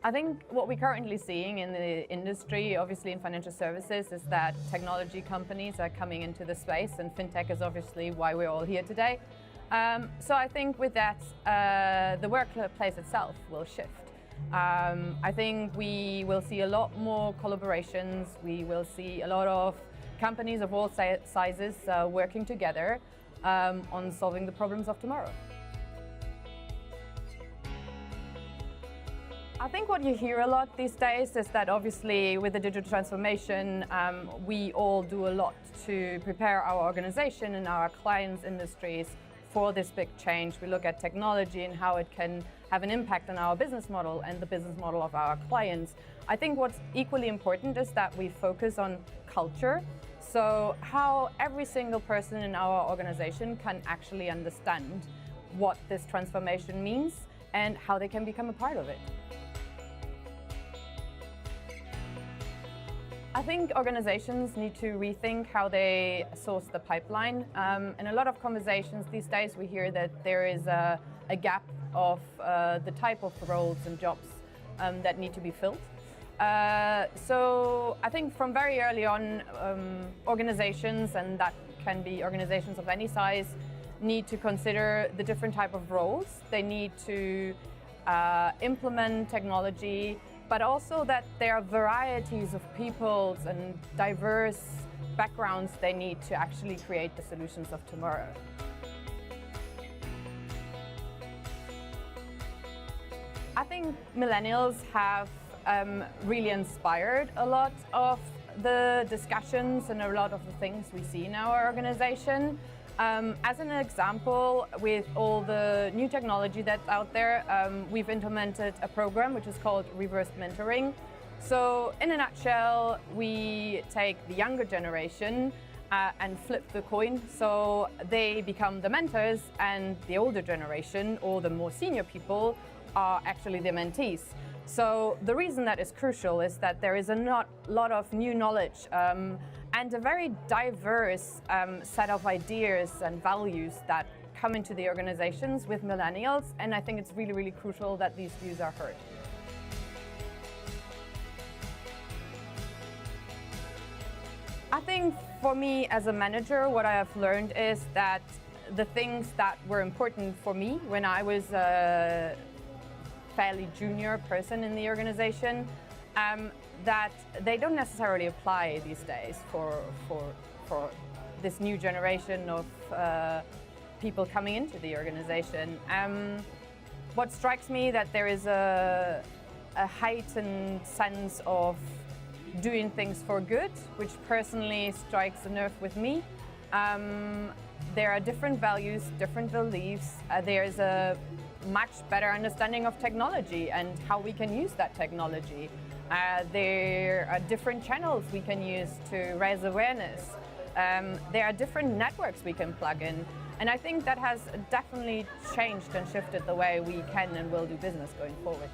I think what we're currently seeing in the industry, obviously in financial services, is that technology companies are coming into the space, and Fintech is obviously why we're all here today. So I think with that, the workplace itself will shift. I think we will see a lot more collaborations. We will see a lot of companies of all sizes working together on solving the problems of tomorrow. I think what you hear a lot these days is that obviously with the digital transformation, we all do a lot to prepare our organization and our clients' industries for this big change. We look at technology and how it can have an impact on our business model and the business model of our clients. I think what's equally important is that we focus on culture. So how every single person in our organization can actually understand what this transformation means and how they can become a part of it. I think organizations need to rethink how they source the pipeline. In a lot of conversations these days, we hear that there is a gap of the type of roles and jobs that need to be filled. So I think from very early on, organizations, and that can be organizations of any size, need to consider the different type of roles. They need to implement technology, but also that there are varieties of peoples and diverse backgrounds they need to actually create the solutions of tomorrow. I think millennials have really inspired a lot of the discussions and a lot of the things we see in our organization. As an example, with all the new technology that's out there, we've implemented a program which is called reverse mentoring. So in a nutshell, we take the younger generation and flip the coin. So they become the mentors and the older generation or the more senior people are actually the mentees. So the reason that is crucial is that there is a lot of new knowledge and a very diverse set of ideas and values that come into the organizations with millennials, and I think it's really, really crucial that these views are heard. I think for me as a manager, what I have learned is that the things that were important for me when I was a fairly junior person in the organization, that they don't necessarily apply these days for this new generation of people coming into the organization. What strikes me that there is a heightened sense of doing things for good, which personally strikes a nerve with me. There are different values, different beliefs. There's a much better understanding of technology and how we can use that technology. There are different channels we can use to raise awareness. There are different networks we can plug in. And I think that has definitely changed and shifted the way we can and will do business going forward.